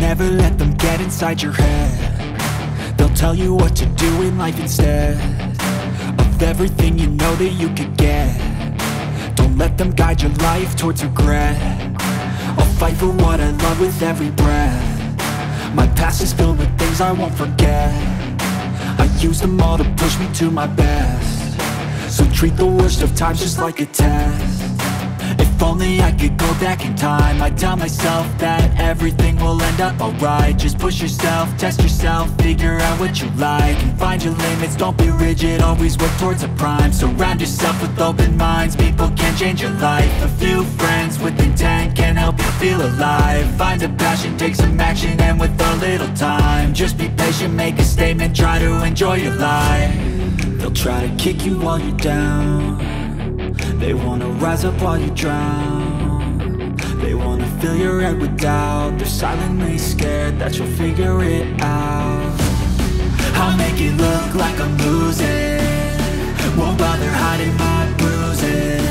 never let them get inside your head. They'll tell you what to do in life instead of everything you know that you could get. Don't let them guide your life towards regret. I'll fight for what I love with every breath. My past is filled with things I won't forget. I use them all to push me to my best. So treat the worst of times just like a test. If only I could go back in time, I'd tell myself that everything will end up alright. Just push yourself, test yourself, figure out what you like, and find your limits, don't be rigid, always work towards a prime. Surround yourself with open minds, people can change your life. A few friends with intent can help you feel alive. Find a passion, take some action, and with a little time, just be patient, make a statement, try to enjoy your life. They'll try to kick you while you're down. They wanna rise up while you drown. They wanna fill your head with doubt. They're silently scared that you'll figure it out. I'll make it look like I'm losing, won't bother hiding my bruises.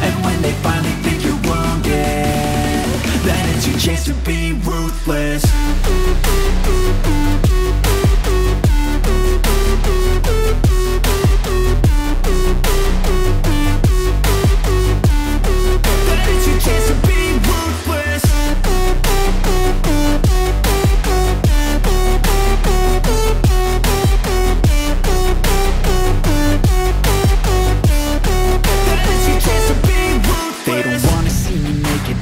And when they finally think you're wounded, then it's your chance to be ruthless.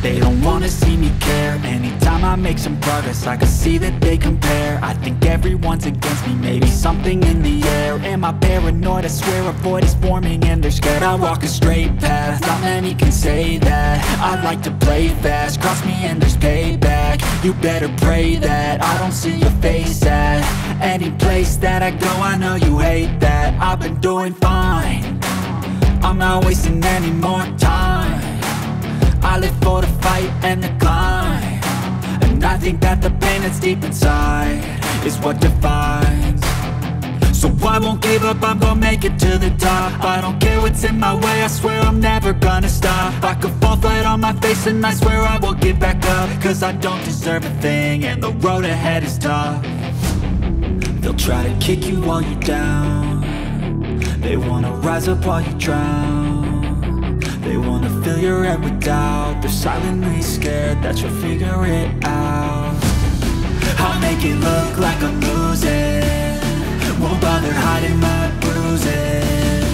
They don't wanna see me care. Anytime I make some progress, I can see that they compare. I think everyone's against me, maybe something in the air. Am I paranoid? I swear a void is forming and they're scared. I walk a straight path, not many can say that. I like to play fast, cross me and there's payback. You better pray that I don't see your face at any place that I go. I know you hate that. I've been doing fine, I'm not wasting any more time. I live for the fight and the climb, and I think that the pain that's deep inside is what defines. So I won't give up, I'm gonna make it to the top. I don't care what's in my way, I swear I'm never gonna stop. I could fall flat on my face and I swear I will get back up, cause I don't deserve a thing and the road ahead is tough. They'll try to kick you while you're down. They wanna rise up while you drown. They wanna fill your head with doubt. They're silently scared that you'll figure it out. I'll make it look like I'm losing, won't bother hiding my bruises.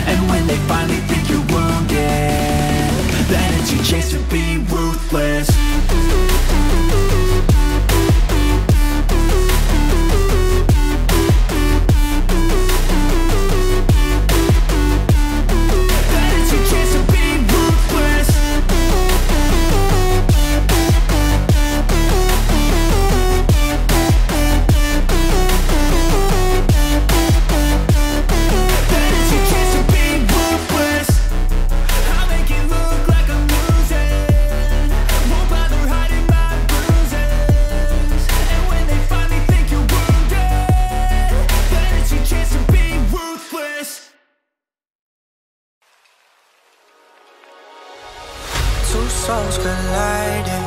And when they finally think you're wounded, then it's your chance to be ruthless. Souls colliding,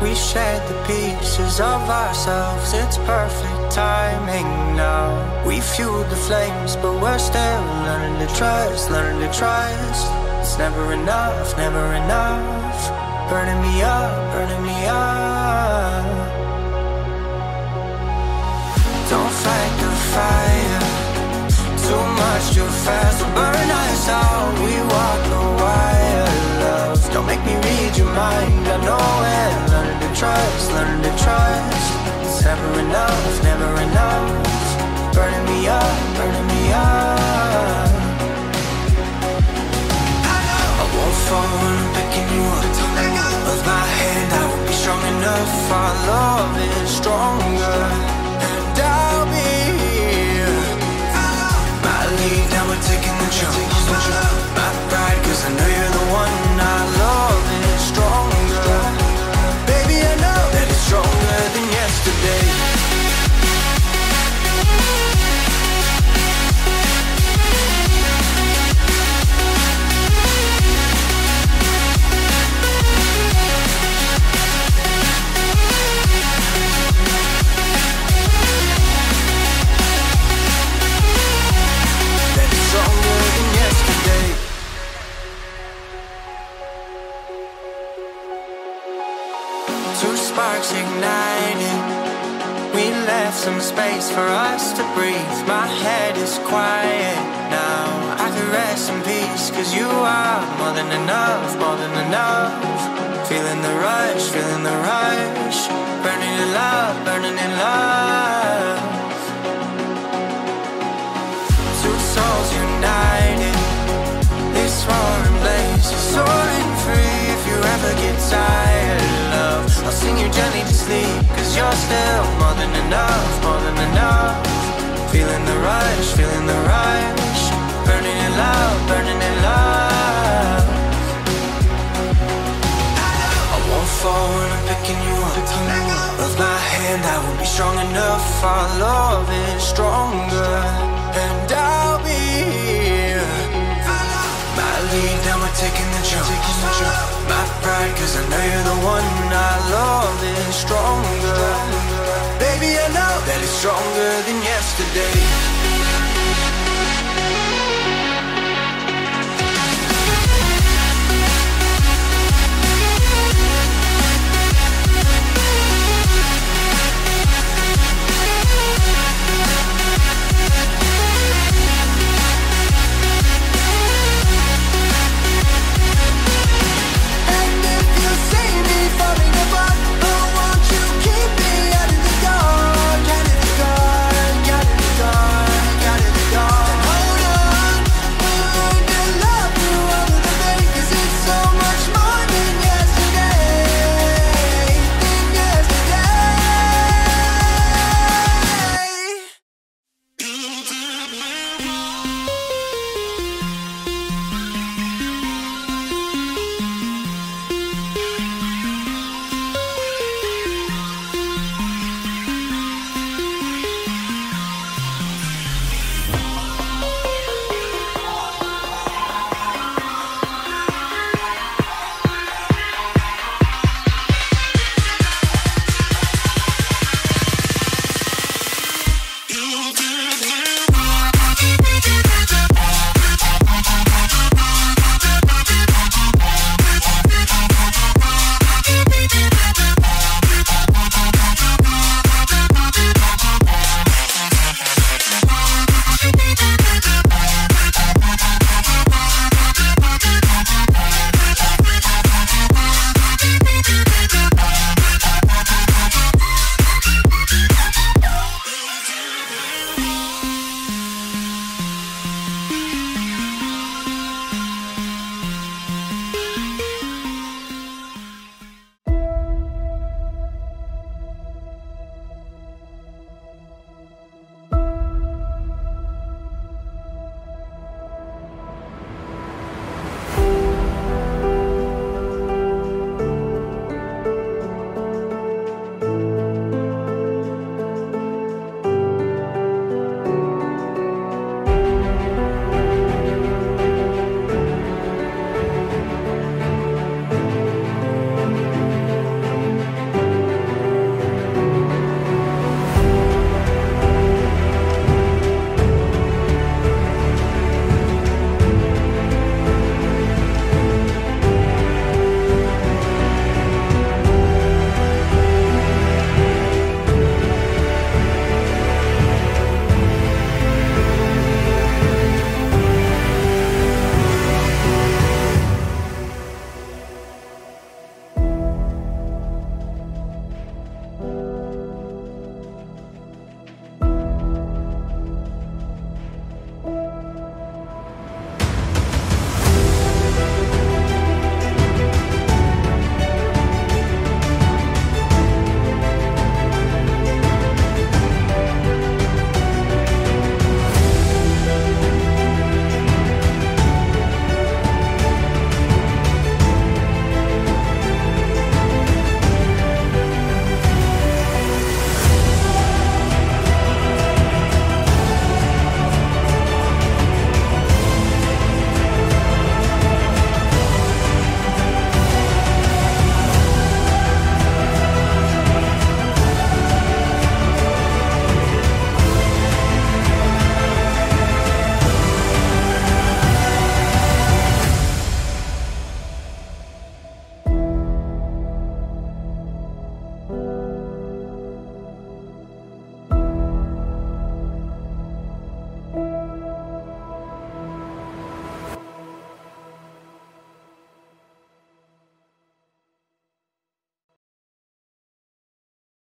we shared the pieces of ourselves. It's perfect timing now. We fueled the flames, but we're still learning to trust, learning to trust. It's never enough, never enough. Burning me up, burning me up. Don't fight the fire, too much too fast will burn us out. We walk the wire, love. Don't make me read your mind, I know it. Learning to trust, learning to trust. It's never enough, never enough. Burning me up, burning me up. I won't fall when I'm picking you up. Hold my hand, I won't be strong enough. Our love is stronger, and I'll be here. My lead, now we're taking the jump. My pride, cause I know you're the one. Our love is stronger. Baby, I know that it's stronger than yesterday. some space for us to breathe. My head is quiet now, I can rest in peace, cause you are more than enough, more than enough. Feeling the rush, feeling the rush. Burning in love, burning in love. Two souls united, this roaring blaze is soaring free. If you ever get tired of love, I'll sing you gently to sleep, cause you're still more than enough, more than enough. Feeling the rush, feeling the rush. Burning in love, burning in love. I won't fall when I'm picking you up. Of my hand, I won't be strong enough. Our love is stronger, and I'll be here. My lead, now we're taking the jump. My pride, cause I know you're the one. Our love is stronger. Baby, I know that it's stronger than yesterday.